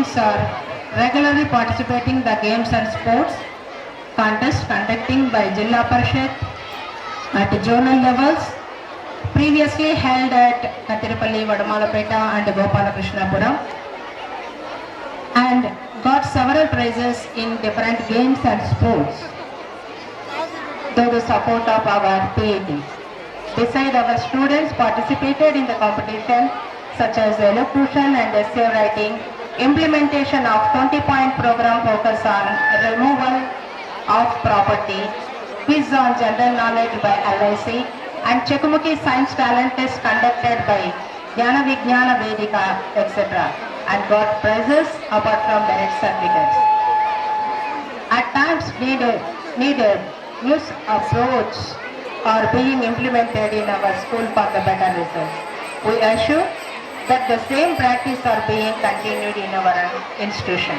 students are regularly participating in the games and sports contests conducting by Jilla Parishad at zonal levels, previously held at Katirapalli, Vadamalapeta and Gopalakrishnapura, and got several prizes in different games and sports through the support of our PAT. Besides, our students participated in the competition such as elocution and essay writing, implementation of 20-point program focus on removal of property, quiz on general knowledge by LIC, and Chekumuki Science Talent Test conducted by Jnana Vijnana Vedika, etc. and got prizes apart from merit certificates. At times needed new approach are being implemented in our school for the better results. We assure that the same practice are being continued in our institution.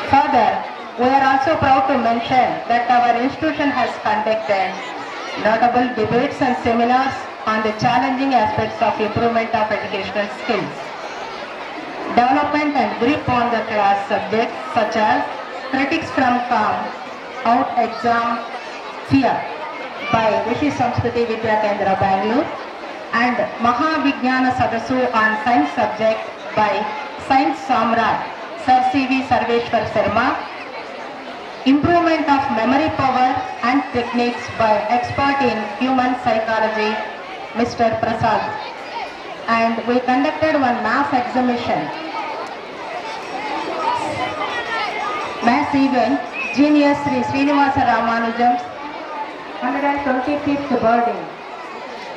Further, we are also proud to mention that our institution has conducted notable debates and seminars on the challenging aspects of improvement of educational skills, development and grip on the class subjects such as critics from calm, out exam fear by Rishi Samskriti Vidya Kendra Bangalore, and Maha Vijnana Sadassu on science subject by Science Samrat Sir C.V. Sarveshwar Sharma, improvement of memory power and techniques by expert in human psychology Mr. Prasad, and we conducted one mass exhibition, mass event, Genius Sri Srinivasa Ramanujam's 125th birthday,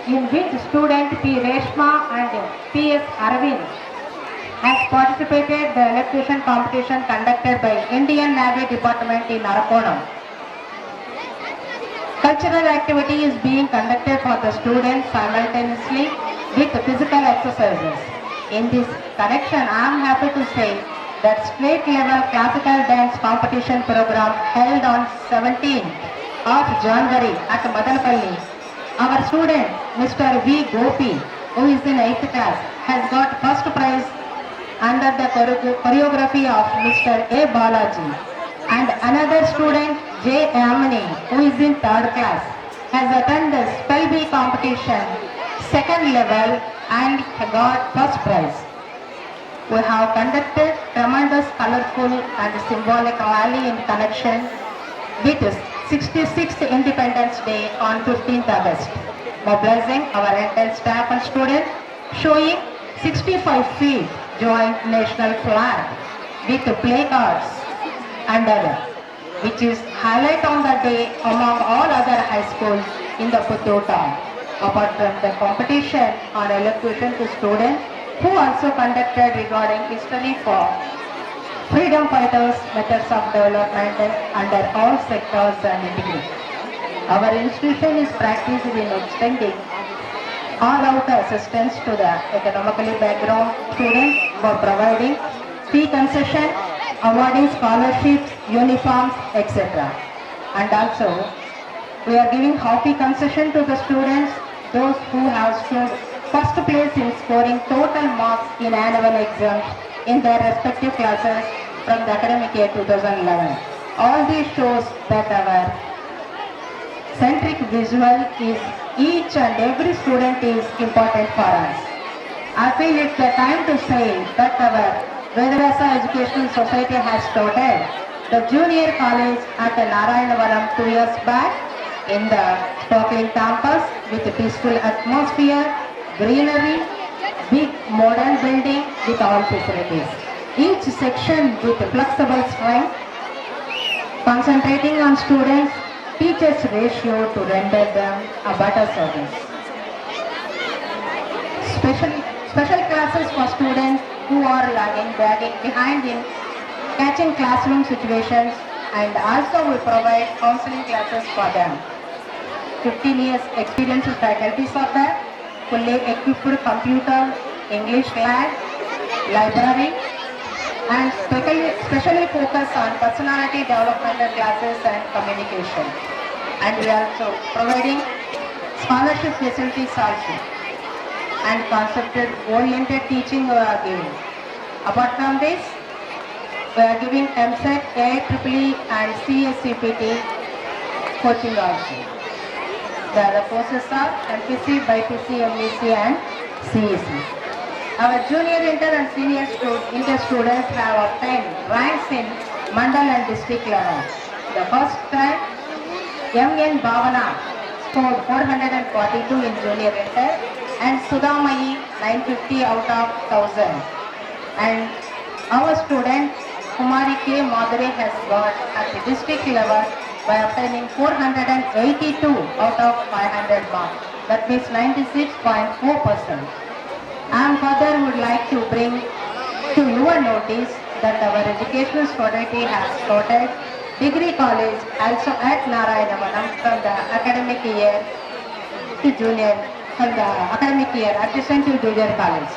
in which student P. Reshma and P.S. Arvind has participated the elocution competition conducted by Indian Navy Department in Arakonam. Cultural activity is being conducted for the students simultaneously with physical exercises. In this connection, I am happy to say that state level classical dance competition program held on 17th of January at Madanapalli. Our student Mr. V. Gopi, who is in 8th class, has got first prize under the choreography of Mr. A. Balaji, and another student J. Amini, who is in 3rd class, has attended spell bee competition 2nd level and got first prize. We have conducted tremendous colorful and symbolic rally in connection with 66th Independence Day on 15th August, mobilizing our entire staff and students, showing 65 feet joint national flag with placards and other, which is highlight on the day among all other high schools in the Puttur town. Apart from the competition on elocution to students who also conducted regarding history for freedom fighters, methods of development under all sectors and integrity. Our institution is practiced in extending all-out assistance to the economically background students for providing fee concession, awarding scholarships, uniforms, etc. And also, we are giving half-fee concession to the students, those who have stood first place in scoring total marks in annual exams in their respective classes from the academic year 2011. All this shows that our centric visual is each and every student is important for us. I feel it's the time to say that our Vedarasa Educational Society has started the junior college at Narayanapuram 2 years back in the sparkling campus with a peaceful atmosphere, greenery, big modern building with all facilities. Each section with flexible strength, concentrating on students, teachers ratio to render them a better service. Special classes for students who are lagging behind in catching classroom situations, and also we provide counseling classes for them. 15 years experienced faculties are there, fully equipped computer, English lab, library, and specially focus on personality developmental classes and communication. And we are also providing scholarship facilities also, and concept-oriented teaching we are giving. Apart from this, We are giving MSET, AIEEE and CSCPT coaching also. The other courses are MPC, BPC, MEC and CEC. Our junior inter and senior inter students have obtained ranks in Mandal and district level. The first rank, M.N. Bhavana scored 442 in junior inter and Sudhamayi 950 out of 1000. And our student Kumari K. Madhuri has got at the district level by obtaining 482 out of 500 marks. That means 96.4%. And further would like to bring to your notice that our educational society has started degree college also at Narayanavanam from the academic year to junior, from the academic year adjacent to junior college.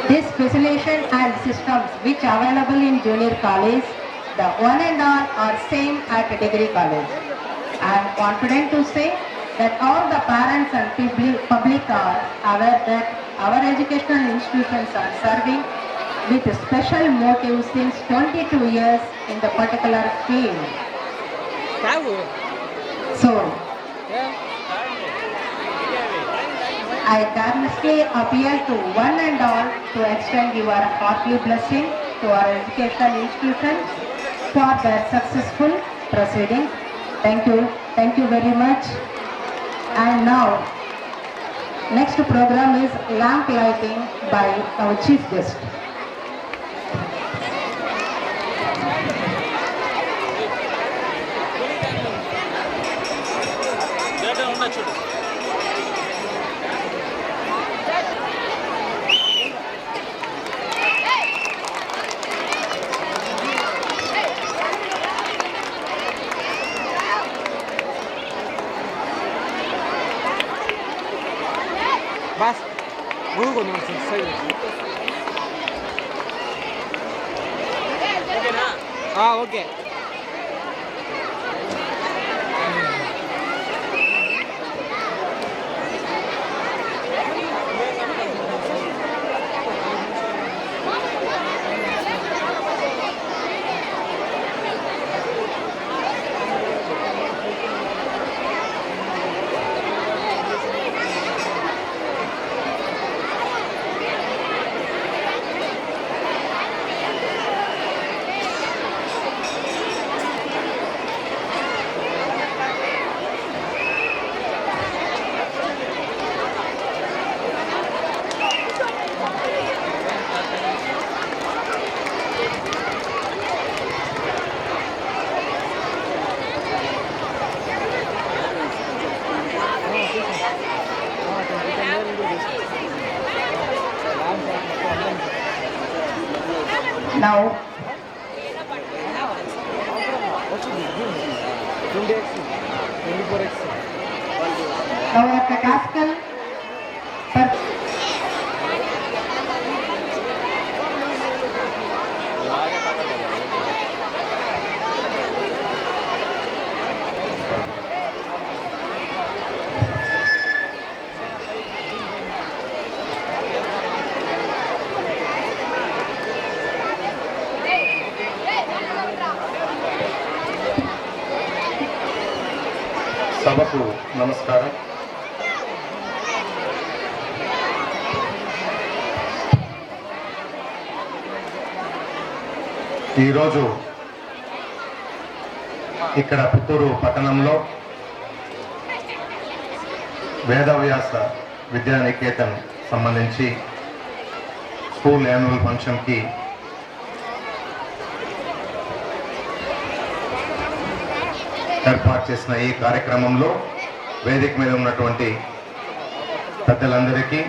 This facilitation and systems which are available in junior college, the one and all are same at degree college. I am confident to say that all the parents and public are aware that our educational institutions are serving with a special motive since 22 years in the particular field. So, I earnestly appeal to one and all to extend your hearty blessing to our educational institutions for their successful proceedings. Thank you very much. And now, next program is lamp lighting by our chief guest. Vas, Google no sé. Ah, okay. Now, at the classical సభకు నమస్కారం. ఈరోజు ఇక్కడ పుత్తూరు పట్టణంలో వేదవ్యాస విద్యానికేతన్ సంబంధించి school annual ఫంక్షన్కి ఏర్పాటు చేసిన ఈ కార్యక్రమంలో వేదిక మీద ఉన్నటువంటి పెద్దలందరికీ,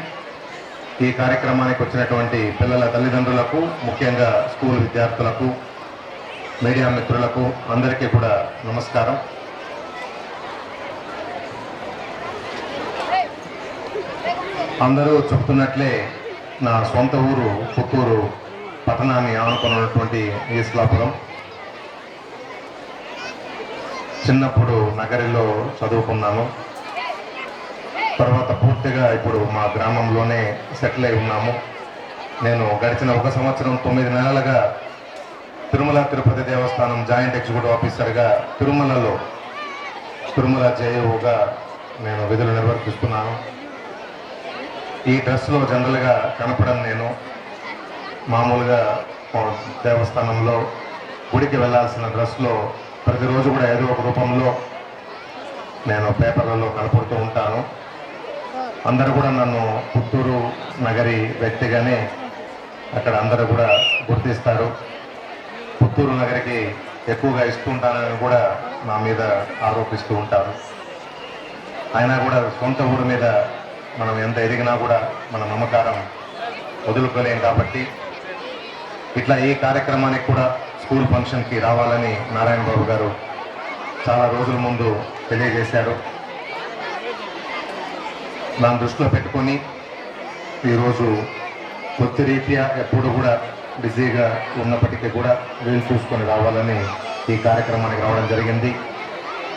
ఈ కార్యక్రమానికి వచ్చినటువంటి పిల్లల తల్లిదండ్రులకు, ముఖ్యంగా స్కూల్ విద్యార్థులకు, మీడియా మిత్రులకు అందరికీ కూడా నమస్కారం. అందరూ చెప్తున్నట్లే నా సొంత ఊరు పుత్తూరు పట్టణాన్ని ఆనుకున్నటువంటి ఈస్లాపురం. చిన్నప్పుడు నగరిలో చదువుకున్నాను. తర్వాత పూర్తిగా ఇప్పుడు మా గ్రామంలోనే సెటిల్ అయి ఉన్నాము. నేను గడిచిన 1 సంవత్సరం 9 నెలలుగా తిరుమల తిరుపతి దేవస్థానం జాయింట్ ఎగ్జిక్యూటివ్ ఆఫీసర్గా తిరుమల జేఏఓగా నేను విధులు నిర్వర్తిస్తున్నాను. ఈ డ్రెస్లో జనరల్గా కనపడం నేను మామూలుగా దేవస్థానంలో గుడికి వెళ్ళాల్సిన డ్రెస్లో ప్రతిరోజు కూడా ఏదో ఒక రూపంలో నేను పేపర్లలో కనపడుతూ ఉంటాను. అందరూ కూడా నన్ను పుత్తూరు నగరి వ్యక్తిగానే అక్కడ అందరూ కూడా గుర్తిస్తారు. పుత్తూరు నగరికి ఎక్కువగా ఇస్తుంటానని కూడా నా మీద ఆరోపిస్తూ ఉంటారు. అయినా కూడా సొంత ఊరి మీద మనం ఎంత ఎదిగినా కూడా మన నమ్మకారం వదులుకోలేం కాబట్టి ఇట్లా ఈ కార్యక్రమానికి కూడా స్కూల్ ఫంక్షన్కి రావాలని నారాయణ బాబు గారు చాలా రోజుల ముందు తెలియజేశారు. దాని దృష్టిలో పెట్టుకొని ఈరోజు వృత్తిరీత్యా ఎప్పుడు కూడా బిజీగా ఉన్నప్పటికీ కూడా వీలు చూసుకొని రావాలని ఈ కార్యక్రమానికి రావడం జరిగింది.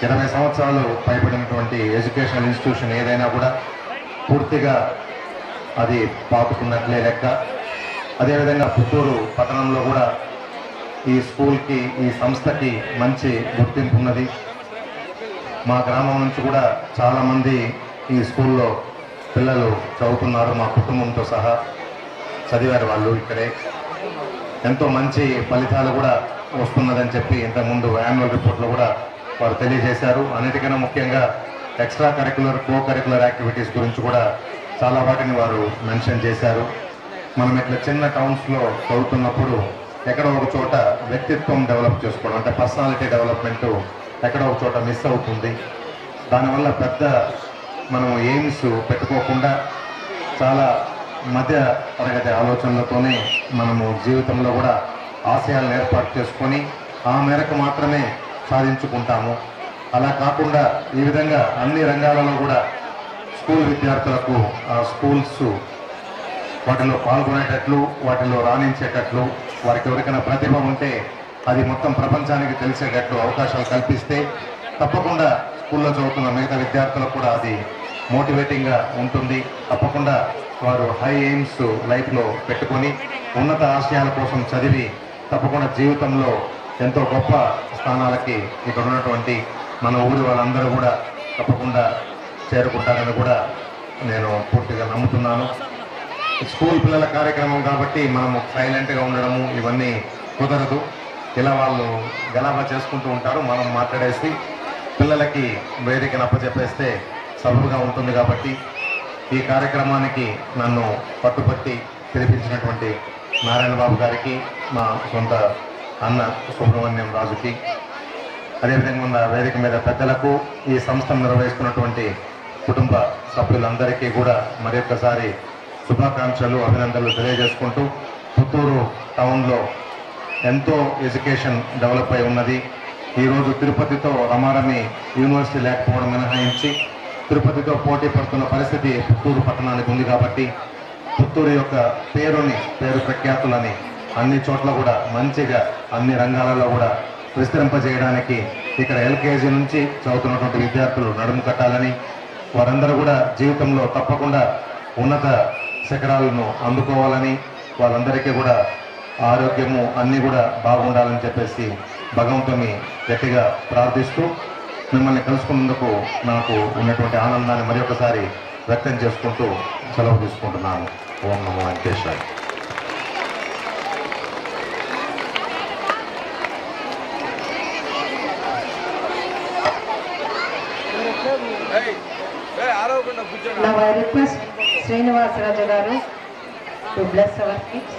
20 సంవత్సరాలు పైబడినటువంటి ఎడ్యుకేషనల్ ఇన్స్టిట్యూషన్ ఏదైనా కూడా పూర్తిగా అది పాతుకున్నట్లే లెక్క. అదేవిధంగా పుత్తూరు పట్టణంలో కూడా ఈ స్కూల్కి ఈ సంస్థకి మంచి గుర్తింపు ఉన్నది. మా గ్రామం నుంచి కూడా చాలామంది ఈ స్కూల్లో పిల్లలు చదువుతున్నారు. మా కుటుంబంతో సహా చదివారు వాళ్ళు ఇక్కడే. ఎంతో మంచి ఫలితాలు కూడా వస్తున్నదని చెప్పి ఇంతకుముందు యాన్యువల్ రిపోర్ట్లో కూడా వారు తెలియజేశారు. అన్నిటికన్నా ముఖ్యంగా extra curricular co curricular activities గురించి కూడా చాలా వాటిని వారు మెన్షన్ చేశారు. మనం ఇట్లా చిన్న టౌన్స్లో చదువుతున్నప్పుడు ఎక్కడో ఒక చోట వ్యక్తిత్వం డెవలప్ చేసుకోవడం అంటే పర్సనాలిటీ డెవలప్మెంటు ఎక్కడో ఒక చోట మిస్ అవుతుంది. దానివల్ల పెద్ద మనం ఎయిమ్స్ పెట్టుకోకుండా చాలా మధ్య తరగతి ఆలోచనలతోనే మనము జీవితంలో కూడా ఆశయాలను ఏర్పాటు చేసుకొని ఆ మేరకు మాత్రమే సాధించుకుంటాము. అలా కాకుండా ఈ విధంగా అన్ని రంగాలలో కూడా స్కూల్ విద్యార్థులకు ఆ స్కూల్స్ వాటిలో పాల్గొనేటట్లు వాటిలో రాణించేటట్లు వారికి ఎవరికైనా ప్రతిభ ఉంటే అది మొత్తం ప్రపంచానికి తెలిసేటట్లు అవకాశాలు కల్పిస్తే తప్పకుండా స్కూల్లో చదువుతున్న మిగతా విద్యార్థులకు కూడా అది మోటివేటింగ్గా ఉంటుంది. తప్పకుండా వారు హై ఎయిమ్స్ లైఫ్లో పెట్టుకొని ఉన్నత ఆశయాల కోసం చదివి తప్పకుండా జీవితంలో ఎంతో గొప్ప స్థానాలకి ఇక్కడ ఉన్నటువంటి మన ఊరి వాళ్ళందరూ కూడా తప్పకుండా చేరుకుంటారని కూడా నేను పూర్తిగా నమ్ముతున్నాను. స్కూల్ పిల్లల కార్యక్రమం కాబట్టి మనము సైలెంట్గా ఉండడము ఇవన్నీ కుదరదు. ఇలా వాళ్ళు గలాబా చేసుకుంటూ ఉంటారు. మనం మాట్లాడేసి పిల్లలకి వేదికను అప్పచెప్పేస్తే సబబుగా ఉంటుంది. కాబట్టి ఈ కార్యక్రమానికి నన్ను పట్టుపట్టి పిలిపించినటువంటి నారాయణ బాబు గారికి, మా సొంత అన్న సుబ్రహ్మణ్యం రాజుకి, అదేవిధంగా ఉన్న వేదిక మీద పెద్దలకు, ఈ సంస్థను నిర్వహిస్తున్నటువంటి కుటుంబ సభ్యులందరికీ కూడా మరొకసారి శుభాకాంక్షలు అభినందనలు తెలియజేసుకుంటూ పుత్తూరు టౌన్లో ఎంతో ఎడ్యుకేషన్ డెవలప్ అయి ఉన్నది. ఈరోజు తిరుపతితో రమారమి యూనివర్సిటీ లేకపోవడం మినహాయించి తిరుపతితో పోటీ పడుతున్న పరిస్థితి పుత్తూరు పట్టణానికి ఉంది. కాబట్టి పుత్తూరు యొక్క పేరు ప్రఖ్యాతులని అన్ని చోట్ల కూడా మంచిగా అన్ని రంగాలలో కూడా విస్తరింపజేయడానికి ఇక్కడ ఎల్కేజీ నుంచి చదువుతున్నటువంటి విద్యార్థులు నడుము కట్టాలని, వారందరూ కూడా జీవితంలో తప్పకుండా ఉన్నత శిఖరాలను అందుకోవాలని, వాళ్ళందరికీ కూడా ఆరోగ్యము అన్నీ కూడా బాగుండాలని చెప్పేసి భగవంతుని గట్టిగా ప్రార్థిస్తూ మిమ్మల్ని కలుసుకున్నందుకు నాకు ఉన్నటువంటి ఆనందాన్ని మరి ఒకసారి వ్యక్తం చేసుకుంటూ సెలవు తీసుకుంటున్నాను. ఓం నమో Venkateswara. Now I request Srinivas Raja garu to bless our kids.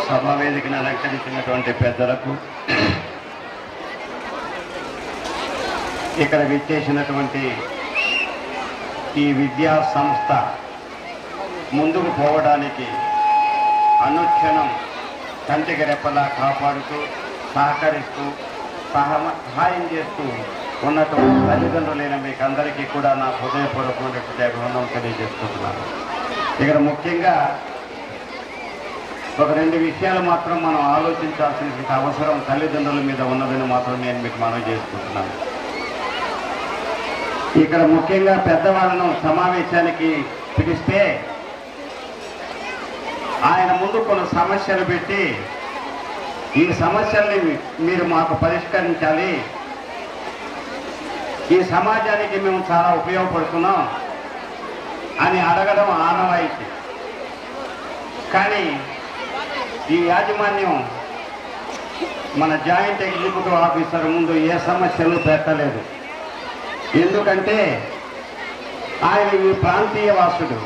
సభా వేదికను అలంకరించినటువంటి పెద్దలకు, ఇక్కడ విచ్చేసినటువంటి ఈ విద్యా సంస్థ ముందుకు పోవడానికి అనుక్షణం కంటికి రెప్పలా కాపాడుతూ సహకరిస్తూ సహాయం చేస్తూ ఉన్నటువంటి తల్లిదండ్రులైన మీకు అందరికీ కూడా నా హృదయపూర్వకమైనటువంటి అభినందనలు తెలియజేసుకుంటున్నాను. ఇక్కడ ముఖ్యంగా ఒక 2 విషయాలు మాత్రం మనం ఆలోచించాల్సిన అవసరం తల్లిదండ్రుల మీద ఉన్నదని మాత్రం నేను మీకు మనవి చేసుకుంటున్నాను. ఇక్కడ ముఖ్యంగా పెద్దవాళ్ళను సమావేశానికి పిలిస్తే ఆయన ముందు కొన్ని సమస్యలు పెట్టి ఈ సమస్యల్ని మీరు మాకు పరిష్కరించాలి, ఈ సమాజానికి మేము చాలా ఉపయోగపడుతున్నాం అని అడగడం ఆనవాయితీ. కానీ ఈ యాజమాన్యం మన జాయింట్ ఎగ్జిక్యూటివ్ ఆఫీసర్ ముందు ఏ సమస్యలు పెట్టలేదు. ఎందుకంటే ఆయన ఈ ప్రాంతీయ వాసుడు,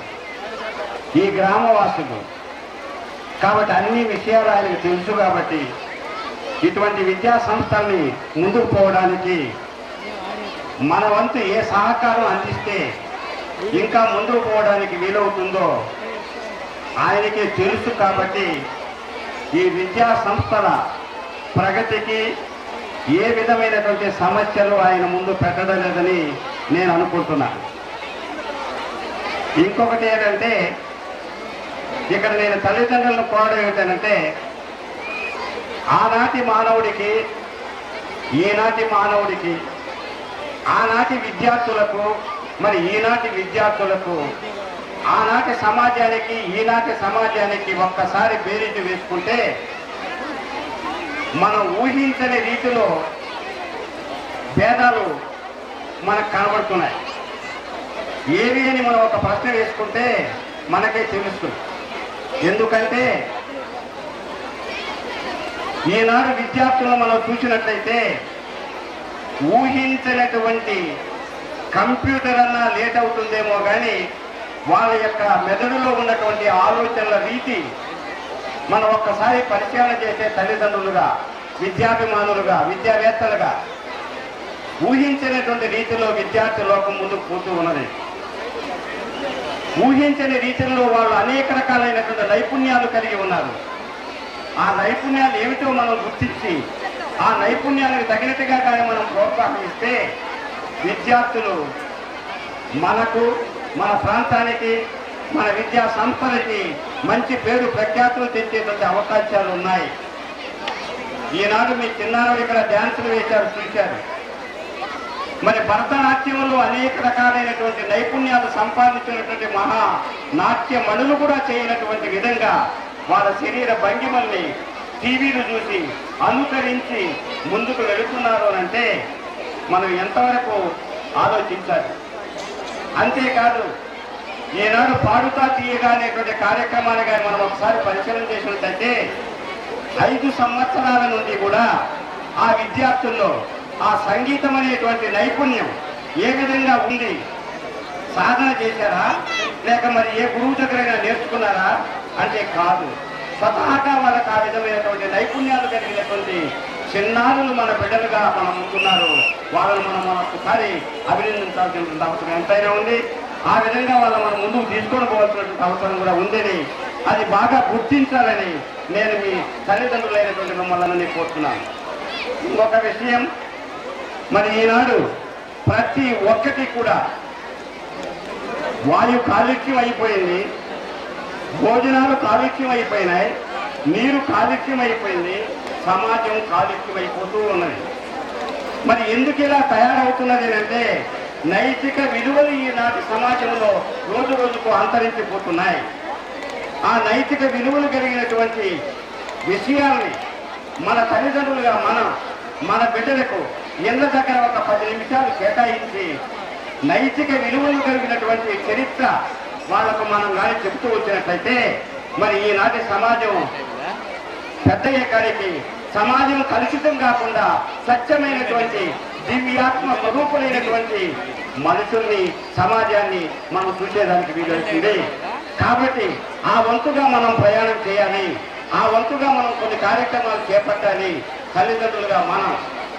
ఈ గ్రామవాసుడు కాబట్టి అన్ని విషయాలు ఆయనకు తెలుసు. కాబట్టి ఇటువంటి విద్యా సంస్థల్ని ముందుకు పోవడానికి మన వంతు ఏ సహకారం అందిస్తే ఇంకా ముందుకు పోవడానికి వీలవుతుందో ఆయనకే తెలుసు. కాబట్టి ఈ విద్యా సంస్థల ప్రగతికి ఏ విధమైనటువంటి సమస్యలు ఆయన ముందు పెట్టడం లేదని నేను అనుకుంటున్నాను. ఇంకొకటి ఏంటంటే ఇక్కడ నేను తల్లిదండ్రులను కోరడం ఏమిటంటే ఆనాటి మానవుడికి ఈనాటి మానవుడికి, ఆనాటి విద్యార్థులకు మరి ఈనాటి విద్యార్థులకు, ఆనాటి సమాజానికి ఈనాటి సమాజానికి ఒక్కసారి బేరీజు వేసుకుంటే మనం ఊహించని రీతిలో భేదాలు మనకు కనబడుతున్నాయి. ఏవి అని మనం ఒక ప్రశ్న వేసుకుంటే మనకే తెలుస్తుంది. ఎందుకంటే ఈనాడు విద్యార్థులను మనం చూసినట్లయితే ఊహించినటువంటి కంప్యూటర్ అన్నా లేట్ అవుతుందేమో కానీ వాళ్ళ యొక్క మెదడులో ఉన్నటువంటి ఆలోచనల రీతి మనం ఒక్కసారి పరిశీలన చేసే తల్లిదండ్రులుగా, విద్యాభిమానులుగా, విద్యావేత్తలుగా ఊహించినటువంటి రీతిలో విద్యార్థి లోకం ముందుకు పోతూ ఉన్నది. ఊహించని రీతిలో వాళ్ళు అనేక రకాలైనటువంటి నైపుణ్యాలు కలిగి ఉన్నారు. ఆ నైపుణ్యాలు ఏమిటో మనం గుర్తించి ఆ నైపుణ్యాలకు తగినట్టుగా కానీ మనం ప్రోత్సాహిస్తే విద్యార్థులు మనకు, మన ప్రాంతానికి, మన విద్యా సంస్థలకి మంచి పేరు ప్రఖ్యాతులు తెచ్చేటువంటి అవకాశాలు ఉన్నాయి. ఈనాడు మీ చిన్నారులు ఇక్కడ డ్యాన్సులు వేశారు, చూశారు. మరి భరతనాట్యంలో అనేక రకాలైనటువంటి నైపుణ్యాలు సంపాదించినటువంటి మహా నాట్యమణులు కూడా చేయనటువంటి విధంగా వాళ్ళ శరీర భంగిమల్ని టీవీలు చూసి అనుకరించి ముందుకు వెళుతున్నారు అంటే మనం ఎంతవరకు ఆలోచించాలి. అంతేకాదు ఈనాడు పాడుతా తీయగా అనేటువంటి కార్యక్రమాన్ని కానీ మనం ఒకసారి పరిశీలన చేసినట్లయితే 5 సంవత్సరాల నుండి కూడా ఆ విద్యార్థుల్లో ఆ సంగీతం అనేటువంటి నైపుణ్యం ఏ విధంగా ఉంది, సాధన చేశారా లేక మరి ఏ గురువు దగ్గరైనా నేర్చుకున్నారా అంటే కాదు. స్వతహాగా వాళ్ళకి ఆ విధమైనటువంటి నైపుణ్యాలు కలిగినటువంటి చిన్నారులు మన బిడ్డలుగా మనం ఉంటున్నారు. వాళ్ళను మనం ఒకసారి అభినందించాల్సినటువంటి అవసరం ఎంతైనా ఉంది. ఆ విధంగా వాళ్ళ మనం ముందుకు తీసుకొని పోవాల్సినటువంటి అవసరం కూడా ఉందని, అది బాగా గుర్తించాలని నేను మీ తల్లిదండ్రులైనటువంటి మిమ్మల్ని కోరుతున్నాను. ఇంకొక విషయం, మరి ఈనాడు ప్రతి ఒక్కటి కూడా వాయు కాలుష్యం అయిపోయింది, భోజనాలు కాలుష్యం అయిపోయినాయి, నీరు కాలుష్యం అయిపోయింది, సమాజం కాలుష్యం అయిపోతూ ఉన్నది. మరి ఎందుకు ఇలా తయారవుతున్నది అంటే నైతిక విలువలు ఈనాటి సమాజంలో రోజు రోజుకు అంతరించిపోతున్నాయి. ఆ నైతిక విలువలు కలిగినటువంటి విషయాల్ని మన తల్లిదండ్రులుగా మన బిడ్డలకు ఇళ్ళ దగ్గర ఒక 10 నిమిషాలు కేటాయించి నైతిక విలువలు కలిగినటువంటి చరిత్ర వాళ్లకు మనం కానీ చెబుతూ వచ్చినట్లయితే మరి ఈనాటి సమాజం పెద్దయ్యే కాడికి సమాజం కలుషితం కాకుండా స్వచ్ఛమైనటువంటి దివ్యాత్మ స్వరూపులైనటువంటి మనుషుల్ని, సమాజాన్ని మనం చూసేదానికి వీలవుతుంది. కాబట్టి ఆ వంతుగా మనం ప్రయాణం చేయాలి, ఆ వంతుగా మనం కొన్ని కార్యక్రమాలు చేపట్టాలి. తల్లిదండ్రులుగా మనం,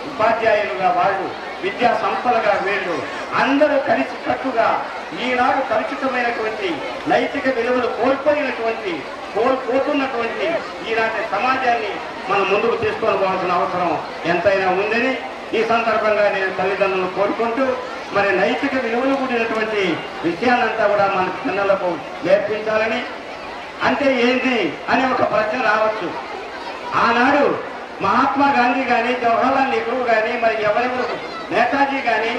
ఉపాధ్యాయులుగా వాళ్ళు, విద్యా సంస్థలుగా వీళ్ళు అందరూ కలిసి కట్టుగా ఈనాడు కలుషితమైనటువంటి నైతిక విలువలు కోల్పోతున్నటువంటి ఈనాటి సమాజాన్ని మనం ముందుకు తీసుకొని పోవాల్సిన అవసరం ఎంతైనా ఉందని ఈ సందర్భంగా నేను తల్లిదండ్రులను కోరుకుంటూ, మరి నైతిక విలువలు కూడినటువంటి విషయాలంతా కూడా మన పిల్లలకు నేర్పించాలని. అంటే ఏంటి అని ఒక ప్రశ్న రావచ్చు. ఆనాడు మహాత్మా గాంధీ కానీ, జవహర్లాల్ నెహ్రూ కానీ, మరి ఎవరెవరు నేతాజీ కానీ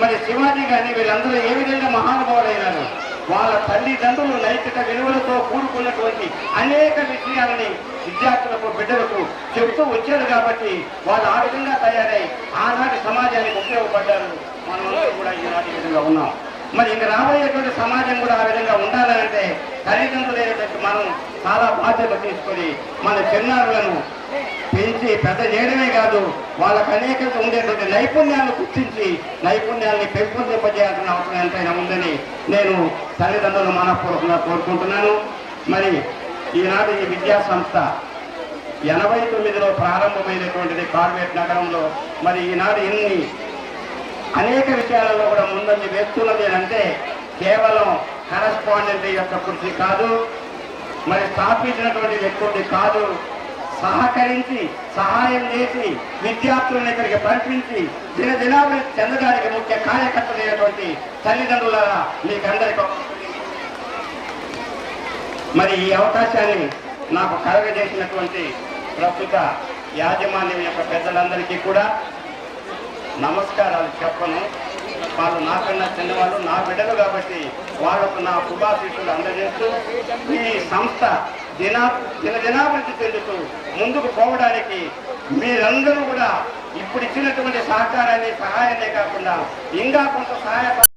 మరి శివాజీ గాని వీళ్ళందరూ ఏ విధంగా మహానుభావులైనారు. వాళ్ళ తల్లిదండ్రులు నైతిక విలువలతో కూడుకున్నటువంటి అనేక విషయాలని విద్యార్థులకు బిడ్డలకు చెబుతూ వచ్చారు కాబట్టి వాళ్ళు ఆ విధంగా తయారై ఆనాటి సమాజానికి ఉపయోగపడ్డారు. మనమందరూ కూడా ఈనాటి విధంగా ఉన్నాం. మరి ఇంక రాబోయేటువంటి సమాజం కూడా ఆ విధంగా ఉండాలంటే తల్లిదండ్రులైనటువంటి మనం చాలా బాధ్యత తీసుకొని మన చిన్నారులను పెంచి పెద్ద చేయడమే కాదు, వాళ్ళకు అనేక ఉండేటువంటి నైపుణ్యాలను గుర్తించి నైపుణ్యాలని పెంపొందింపజేయాల్సిన అవసరం ఎంతైనా ఉందని నేను తల్లిదండ్రులు మనపూర్వకంగా కోరుకుంటున్నాను. మరి ఈనాడు ఈ విద్యా సంస్థ 89లో ప్రారంభమైనటువంటిది కార్వేట్ నగరంలో. మరి ఈనాడు ఇన్ని అనేక విషయాలలో కూడా ముందంజ వేస్తున్నది అంటే కేవలం కరస్పాండెంట్ యొక్క కృషి కాదు, మరి స్థాపించినటువంటి వ్యక్తుడి కాదు, సహకరించి సహాయం చేసి విద్యార్థులను ఇక్కడికి పంపించి దినదినాభివృద్ధి చెందడానికి ముఖ్య కార్యకర్తలైనటువంటి తల్లిదండ్రుల మీకందరికీ మరి ఈ అవకాశాన్ని నాకు కలగజేసినటువంటి ప్రస్తుత యాజమాన్యం యొక్క పెద్దలందరికీ కూడా నమస్కారాలు చెప్పను. వాళ్ళు నాకన్నా చిన్నవాళ్ళు, నా బిడ్డలు కాబట్టి వాళ్ళకు నా శుభాశీస్సులు అందజేస్తూ ఈ సంస్థ దినదినాభివృద్ధి చెందుతూ ముందుకు పోవడానికి మీరందరూ కూడా ఇప్పుడు ఇచ్చినటువంటి సహకారాన్ని సహాయాన్నే కాకుండా ఇంకా కొంత సహాయ